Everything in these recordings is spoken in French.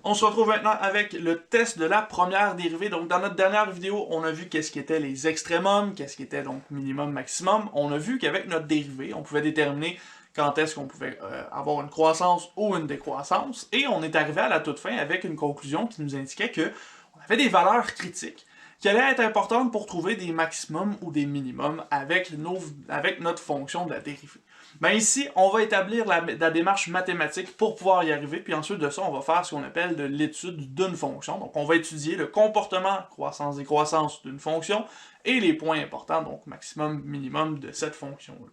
On se retrouve maintenant avec le test de la première dérivée. Donc dans notre dernière vidéo, on a vu qu'est-ce qui était les extrémums, qu'est-ce qui était donc minimum, maximum. On a vu qu'avec notre dérivée, on pouvait déterminer quand est-ce qu'on pouvait avoir une croissance ou une décroissance. Et on est arrivé à la toute fin avec une conclusion qui nous indiquait qu'on avait des valeurs critiques qui allaient être importantes pour trouver des maximums ou des minimums avec notre fonction de la dérivée. Ben ici, on va établir la démarche mathématique pour pouvoir y arriver, puis ensuite de ça, on va faire ce qu'on appelle de l'étude d'une fonction. Donc on va étudier le comportement croissance-décroissance d'une fonction et les points importants, donc maximum, minimum de cette fonction-là.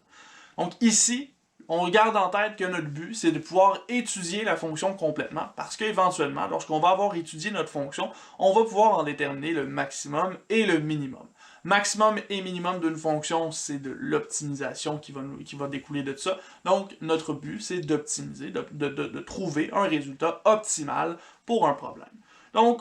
Donc ici, on garde en tête que notre but, c'est de pouvoir étudier la fonction complètement, parce qu'éventuellement, lorsqu'on va avoir étudié notre fonction, on va pouvoir en déterminer le maximum et le minimum. Maximum et minimum d'une fonction, c'est de l'optimisation qui va découler de ça. Donc, notre but, c'est d'optimiser, de trouver un résultat optimal pour un problème. Donc,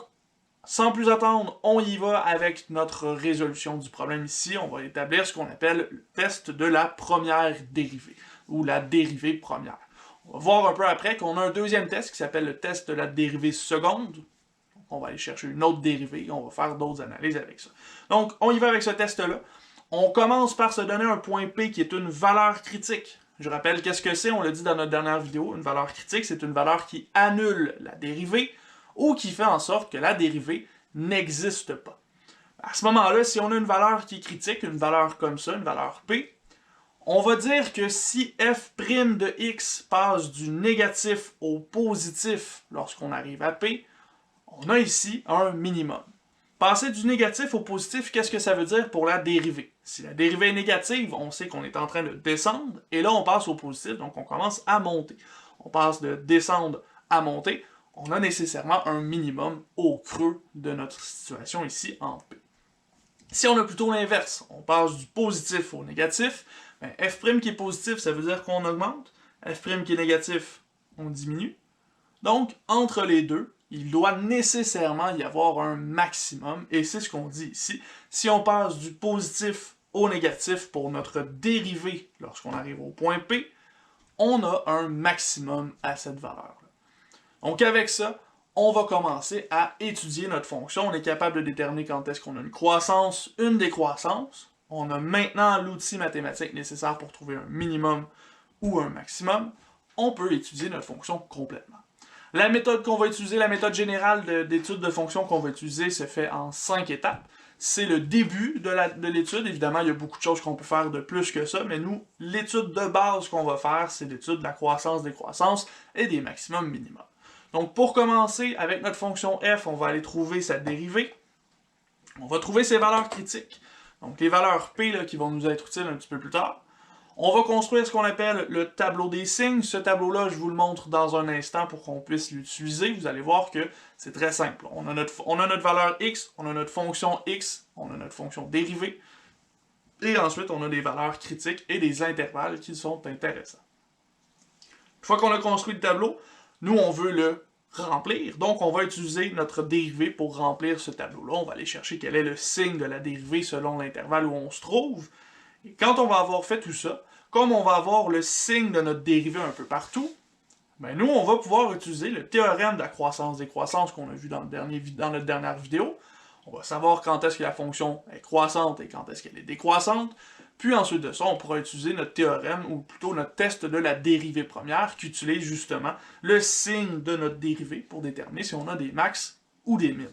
sans plus attendre, on y va avec notre résolution du problème ici. On va établir ce qu'on appelle le test de la première dérivée, ou la dérivée première. On va voir un peu après qu'on a un deuxième test qui s'appelle le test de la dérivée seconde. On va aller chercher une autre dérivée et on va faire d'autres analyses avec ça. Donc, on y va avec ce test-là. On commence par se donner un point P qui est une valeur critique. Je rappelle qu'est-ce que c'est, on l'a dit dans notre dernière vidéo, une valeur critique, c'est une valeur qui annule la dérivée ou qui fait en sorte que la dérivée n'existe pas. À ce moment-là, si on a une valeur qui est critique, une valeur comme ça, une valeur P, on va dire que si f' de x passe du négatif au positif lorsqu'on arrive à P, on a ici un minimum. Passer du négatif au positif, qu'est-ce que ça veut dire pour la dérivée? Si la dérivée est négative, on sait qu'on est en train de descendre, et là on passe au positif, donc on commence à monter. On passe de descendre à monter, on a nécessairement un minimum au creux de notre situation ici en P. Si on a plutôt l'inverse, on passe du positif au négatif, ben f' qui est positif, ça veut dire qu'on augmente, f' qui est négatif, on diminue. Donc, entre les deux, il doit nécessairement y avoir un maximum, et c'est ce qu'on dit ici. Si on passe du positif au négatif pour notre dérivée lorsqu'on arrive au point P, on a un maximum à cette valeur-là. Donc avec ça, on va commencer à étudier notre fonction. On est capable de déterminer quand est-ce qu'on a une croissance, une décroissance. On a maintenant l'outil mathématique nécessaire pour trouver un minimum ou un maximum. On peut étudier notre fonction complètement. La méthode qu'on va utiliser, la méthode générale d'étude de fonctions qu'on va utiliser se fait en 5 étapes. C'est le début de l'étude. Évidemment, il y a beaucoup de choses qu'on peut faire de plus que ça, mais nous, l'étude de base qu'on va faire, c'est l'étude de la croissance, décroissance et des maximums minimums. Donc, pour commencer, avec notre fonction f, on va aller trouver sa dérivée. On va trouver ses valeurs critiques. Donc, les valeurs p là, qui vont nous être utiles un petit peu plus tard. On va construire ce qu'on appelle le tableau des signes. Ce tableau-là, je vous le montre dans un instant pour qu'on puisse l'utiliser. Vous allez voir que c'est très simple. On a notre valeur x, on a notre fonction x, on a notre fonction dérivée. Et ensuite, on a des valeurs critiques et des intervalles qui sont intéressants. Une fois qu'on a construit le tableau, nous, on veut le remplir. Donc, on va utiliser notre dérivée pour remplir ce tableau-là. On va aller chercher quel est le signe de la dérivée selon l'intervalle où on se trouve. Et quand on va avoir fait tout ça, comme on va avoir le signe de notre dérivée un peu partout, ben nous, on va pouvoir utiliser le théorème de la croissance-décroissance qu'on a vu dans notre dernière vidéo. On va savoir quand est-ce que la fonction est croissante et quand est-ce qu'elle est décroissante. Puis ensuite de ça, on pourra utiliser notre théorème, ou plutôt notre test de la dérivée première, qui utilise justement le signe de notre dérivée pour déterminer si on a des max ou des min.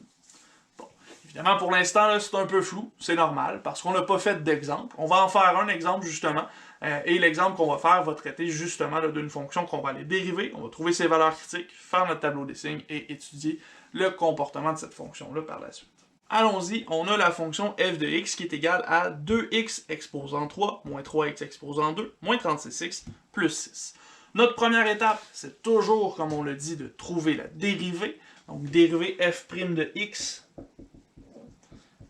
Bon, évidemment, pour l'instant, c'est un peu flou, c'est normal, parce qu'on n'a pas fait d'exemple. On va en faire un exemple, justement, et l'exemple qu'on va faire va traiter justement d'une fonction qu'on va aller dériver, on va trouver ses valeurs critiques, faire notre tableau des signes et étudier le comportement de cette fonction-là par la suite. Allons-y, on a la fonction f de x qui est égale à 2x exposant 3, moins 3x exposant 2, moins 36x, plus 6. Notre première étape, c'est toujours, comme on l'a dit, de trouver la dérivée. Donc, dériver f' de x.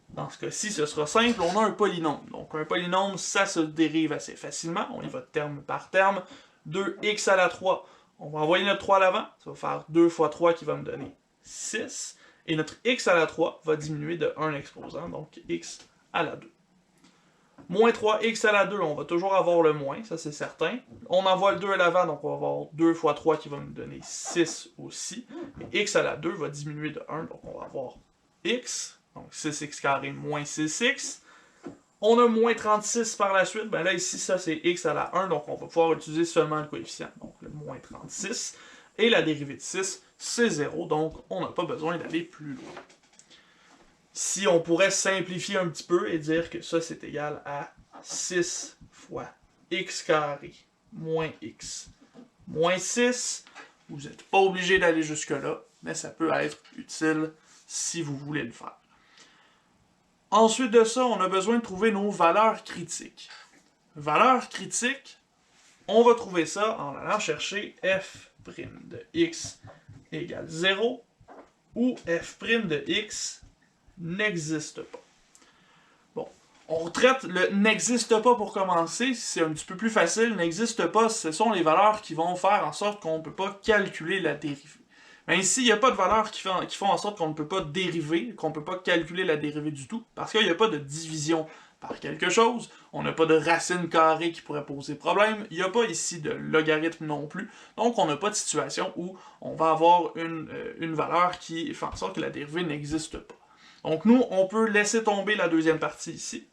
Dans ce cas-ci, ce sera simple, on a un polynôme. Donc, un polynôme, ça se dérive assez facilement. On y va terme par terme. 2x à la 3, on va envoyer notre 3 à l'avant. Ça va faire 2 fois 3 qui va me donner 6. Et notre x à la 3 va diminuer de 1 exposant, donc x à la 2. Moins 3x à la 2, on va toujours avoir le moins, ça c'est certain. On envoie le 2 à l'avant, donc on va avoir 2 fois 3 qui va nous donner 6 aussi. Et x à la 2 va diminuer de 1, donc on va avoir x, donc 6x carré moins 6x. On a moins 36 par la suite, ben là ici ça c'est x à la 1, donc on va pouvoir utiliser seulement le coefficient, donc le moins 36. Et la dérivée de 6, c'est 0, donc on n'a pas besoin d'aller plus loin. Si on pourrait simplifier un petit peu et dire que ça c'est égal à 6 fois x carré moins x moins 6, vous n'êtes pas obligé d'aller jusque-là, mais ça peut être utile si vous voulez le faire. Ensuite de ça, on a besoin de trouver nos valeurs critiques. Valeurs critiques, on va trouver ça en allant chercher f' de x égale 0 ou f' de x n'existe pas. Bon, on traite le n'existe pas pour commencer, c'est un petit peu plus facile. N'existe pas, ce sont les valeurs qui vont faire en sorte qu'on ne peut pas calculer la dérivée. Mais ici, il n'y a pas de valeurs qui font en sorte qu'on ne peut pas dériver, qu'on ne peut pas calculer la dérivée du tout, parce qu'il n'y a pas de division par quelque chose, on n'a pas de racine carrée qui pourrait poser problème, il n'y a pas ici de logarithme non plus, donc on n'a pas de situation où on va avoir une valeur qui fait en sorte que la dérivée n'existe pas. Donc nous, on peut laisser tomber la deuxième partie ici,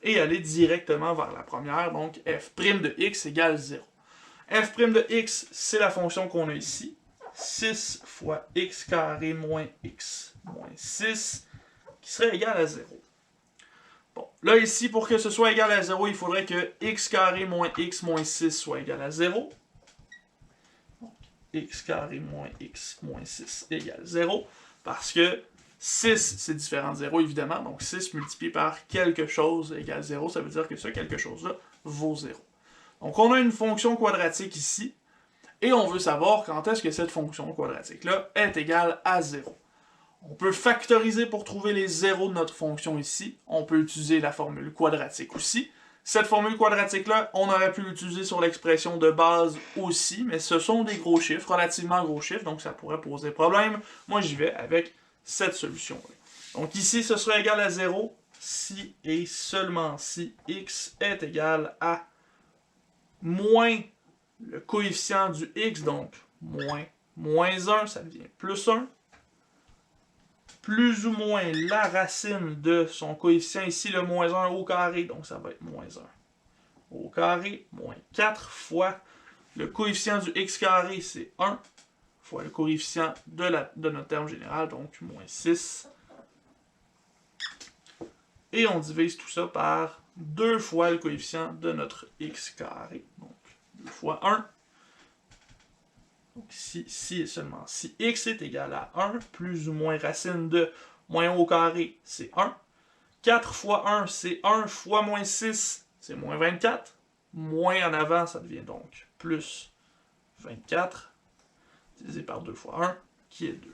et aller directement vers la première, donc f' de x égale 0. f' de x, c'est la fonction qu'on a ici, 6 fois x carré moins x moins 6, qui serait égal à 0. Bon, là ici, pour que ce soit égal à 0, il faudrait que x carré moins x moins 6 soit égal à 0. Donc, x carré moins x moins 6 égale 0, parce que 6, c'est différent de 0, évidemment, donc 6 multiplié par quelque chose égale 0, ça veut dire que ce quelque chose-là vaut 0. Donc on a une fonction quadratique ici, et on veut savoir quand est-ce que cette fonction quadratique-là est égale à 0. On peut factoriser pour trouver les zéros de notre fonction ici. On peut utiliser la formule quadratique aussi. Cette formule quadratique-là, on aurait pu l'utiliser sur l'expression de base aussi, mais ce sont des gros chiffres, relativement gros chiffres, donc ça pourrait poser problème. Moi, j'y vais avec cette solution-là. Donc ici, ce serait égal à 0 si et seulement si x est égal à moins le coefficient du x, donc moins 1, ça devient plus 1, plus ou moins la racine de son coefficient, ici le moins 1 au carré, donc ça va être moins 1 au carré, moins 4 fois le coefficient du x carré, c'est 1, fois le coefficient de notre terme général, donc moins 6. Et on divise tout ça par 2 fois le coefficient de notre x carré, donc 2 fois 1. Donc si et seulement si x est égal à 1, plus ou moins racine de moins 1 au carré, c'est 1. 4 fois 1, c'est 1 fois moins 6, c'est moins 24. Moins en avant, ça devient donc plus 24, divisé par 2 fois 1, qui est 2.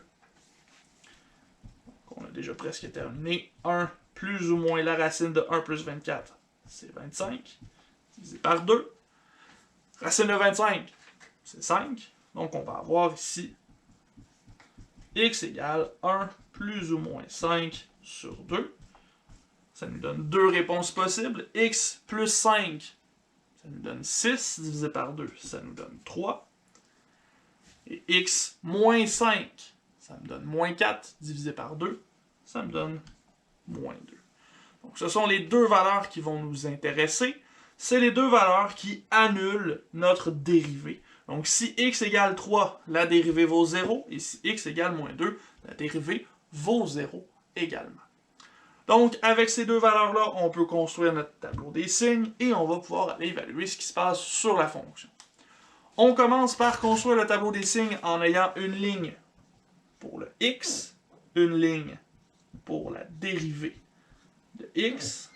Donc on a déjà presque terminé. 1 plus ou moins la racine de 1 plus 24, c'est 25, divisé par 2. Racine de 25, c'est 5. Donc on va avoir ici x égale 1 plus ou moins 5 sur 2. Ça nous donne deux réponses possibles. X plus 5, ça nous donne 6, divisé par 2, ça nous donne 3. Et x moins 5, ça me donne moins 4, divisé par 2, ça me donne moins 2. Donc ce sont les deux valeurs qui vont nous intéresser. C'est les deux valeurs qui annulent notre dérivée. Donc si x égale 3, la dérivée vaut 0, et si x égale moins 2, la dérivée vaut 0 également. Donc avec ces deux valeurs-là, on peut construire notre tableau des signes, et on va pouvoir aller évaluer ce qui se passe sur la fonction. On commence par construire le tableau des signes en ayant une ligne pour le x, une ligne pour la dérivée de x.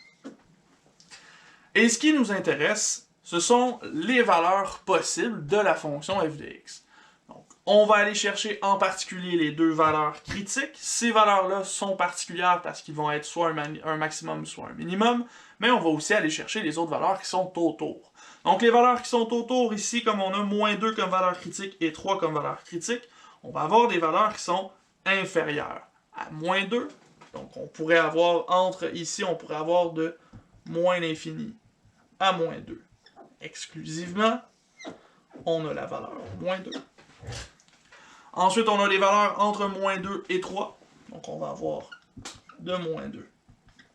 Et ce qui nous intéresse, ce sont les valeurs possibles de la fonction f de x. Donc, on va aller chercher en particulier les deux valeurs critiques. Ces valeurs-là sont particulières parce qu'ils vont être soit un maximum, soit un minimum, mais on va aussi aller chercher les autres valeurs qui sont autour. Donc, les valeurs qui sont autour, ici, comme on a moins 2 comme valeur critique et 3 comme valeur critique, on va avoir des valeurs qui sont inférieures à moins 2. Donc, on pourrait avoir ici, on pourrait avoir de moins l'infini à moins 2 exclusivement, on a la valeur moins 2. Ensuite, on a les valeurs entre moins 2 et 3. Donc, on va avoir de moins 2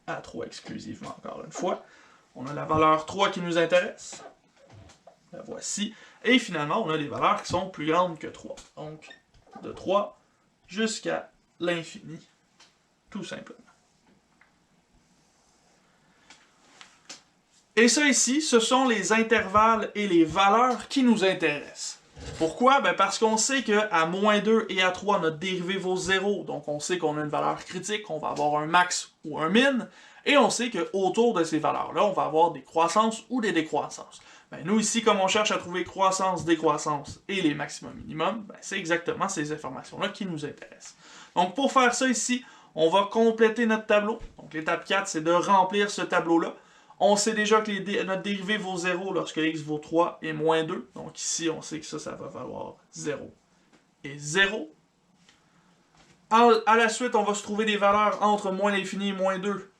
à 3 exclusivement, encore une fois. On a la valeur 3 qui nous intéresse. La voici. Et finalement, on a des valeurs qui sont plus grandes que 3. Donc, de 3 jusqu'à l'infini, tout simplement. Et ça ici, ce sont les intervalles et les valeurs qui nous intéressent. Pourquoi? Ben parce qu'on sait qu'à moins 2 et à 3, notre dérivée vaut 0. Donc on sait qu'on a une valeur critique, on va avoir un max ou un min. Et on sait qu'autour de ces valeurs-là, on va avoir des croissances ou des décroissances. Ben nous ici, comme on cherche à trouver croissance, décroissance et les maximums minimums, ben c'est exactement ces informations-là qui nous intéressent. Donc pour faire ça ici, on va compléter notre tableau. Donc l'étape 4, c'est de remplir ce tableau-là. On sait déjà que notre dérivée vaut 0 lorsque x vaut 3 et moins 2. Donc ici, on sait que ça va valoir 0 et 0. À la suite, on va se trouver des valeurs entre moins l'infini et moins 2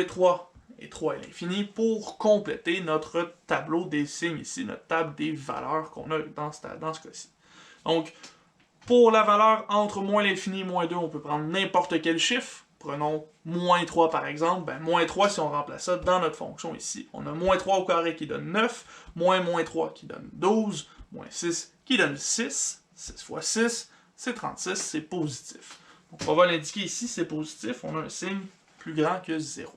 et 3 et l'infini pour compléter notre tableau des signes ici, notre table des valeurs qu'on a dans ce cas-ci. Donc, pour la valeur entre moins l'infini et moins 2, on peut prendre n'importe quel chiffre. Prenons moins 3 par exemple. Ben, moins 3, si on remplace ça dans notre fonction ici, on a moins 3 au carré qui donne 9, moins 3 qui donne 12, moins 6 qui donne 6. 6 fois 6, c'est 36, c'est positif. Donc on va l'indiquer ici, c'est positif, on a un signe plus grand que 0.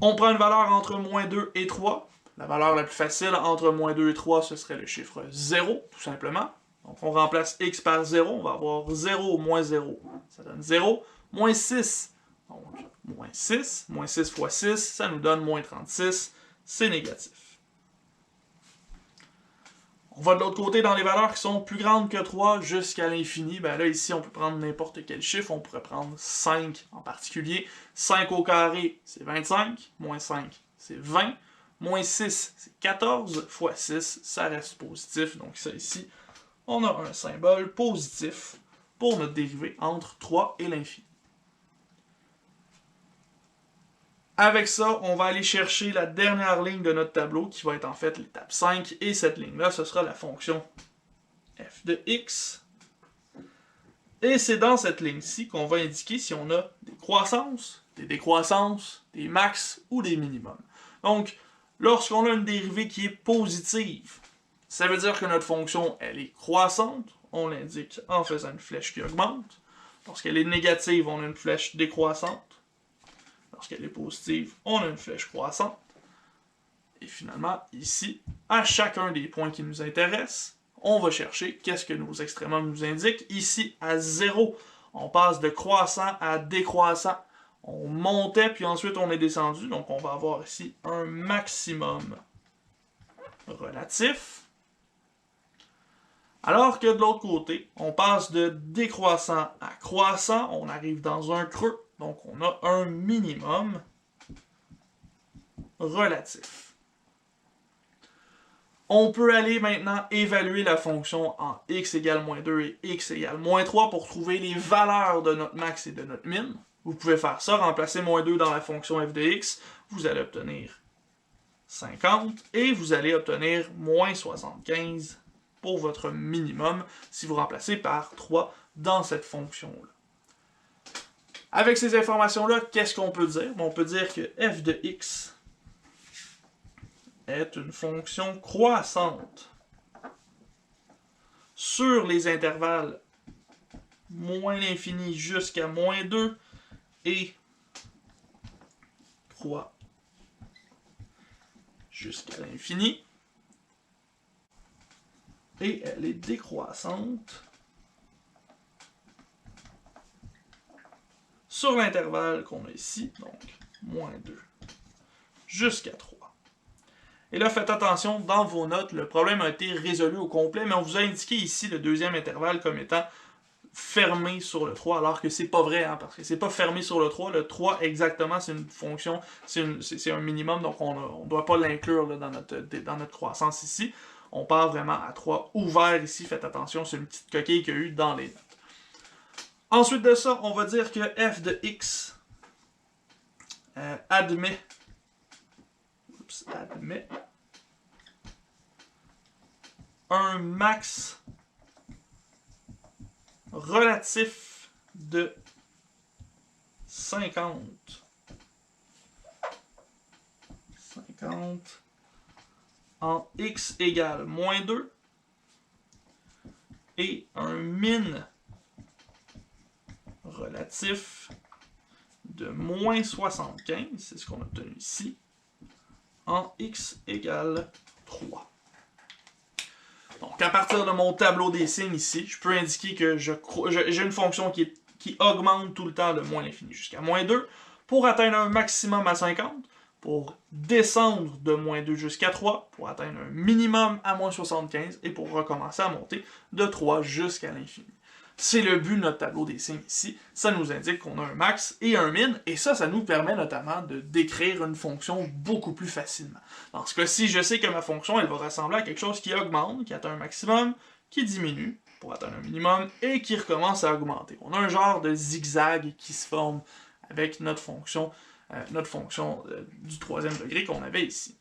On prend une valeur entre moins 2 et 3. La valeur la plus facile entre moins 2 et 3, ce serait le chiffre 0, tout simplement. Donc on remplace x par 0, on va avoir 0 moins 0, ça donne 0. Moins 6, donc moins 6 fois 6, ça nous donne moins 36, c'est négatif. On va de l'autre côté dans les valeurs qui sont plus grandes que 3 jusqu'à l'infini. Ben là, ici, on peut prendre n'importe quel chiffre. On pourrait prendre 5 en particulier. 5 au carré, c'est 25. Moins 5, c'est 20. Moins 6, c'est 14. Fois 6, ça reste positif. Donc ça ici, on a un symbole positif pour notre dérivée entre 3 et l'infini. Avec ça, on va aller chercher la dernière ligne de notre tableau, qui va être en fait l'étape 5, et cette ligne-là, ce sera la fonction f de x. Et c'est dans cette ligne-ci qu'on va indiquer si on a des croissances, des décroissances, des max ou des minimums. Donc, lorsqu'on a une dérivée qui est positive, ça veut dire que notre fonction, elle est croissante, on l'indique en faisant une flèche qui augmente. Lorsqu'elle est négative, on a une flèche décroissante. Lorsqu'elle est positive, on a une flèche croissante. Et finalement, ici, à chacun des points qui nous intéressent, on va chercher qu'est-ce que nos extrémums nous indiquent. Ici, à 0, on passe de croissant à décroissant. On montait, puis ensuite on est descendu. Donc on va avoir ici un maximum relatif. Alors que de l'autre côté, on passe de décroissant à croissant. On arrive dans un creux. Donc, on a un minimum relatif. On peut aller maintenant évaluer la fonction en x égale moins 2 et x égale moins 3 pour trouver les valeurs de notre max et de notre min. Vous pouvez faire ça, remplacer moins 2 dans la fonction f de x, vous allez obtenir 50 et vous allez obtenir moins 75 pour votre minimum si vous remplacez par 3 dans cette fonction-là. Avec ces informations-là, qu'est-ce qu'on peut dire? On peut dire que f de x est une fonction croissante sur les intervalles moins l'infini jusqu'à moins 2 et 3 jusqu'à l'infini. Et elle est décroissante sur l'intervalle qu'on a ici, donc moins 2 jusqu'à 3. Et là, faites attention, dans vos notes, le problème a été résolu au complet, mais on vous a indiqué ici le deuxième intervalle comme étant fermé sur le 3, alors que c'est pas vrai, hein, parce que c'est pas fermé sur le 3. Le 3, exactement, c'est une fonction, c'est un minimum, donc on ne doit pas l'inclure dans notre croissance ici. On part vraiment à 3 ouvert ici, faites attention, c'est une petite coquille qu'il y a eu dans les notes. Ensuite de ça, on va dire que f de x admet un max relatif de 50 en x égale moins 2 et un min relatif de moins 75, c'est ce qu'on a obtenu ici, en x égale 3. Donc, à partir de mon tableau des signes ici, je peux indiquer que j'ai une fonction qui augmente tout le temps de moins l'infini jusqu'à moins 2 pour atteindre un maximum à 50, pour descendre de moins 2 jusqu'à 3, pour atteindre un minimum à moins 75 et pour recommencer à monter de 3 jusqu'à l'infini. C'est le but de notre tableau des signes ici. Ça nous indique qu'on a un max et un min, et ça nous permet notamment de décrire une fonction beaucoup plus facilement. Dans ce cas-ci, je sais que ma fonction, elle va ressembler à quelque chose qui augmente, qui atteint un maximum, qui diminue pour atteindre un minimum, et qui recommence à augmenter. On a un genre de zigzag qui se forme avec notre fonction du troisième degré qu'on avait ici.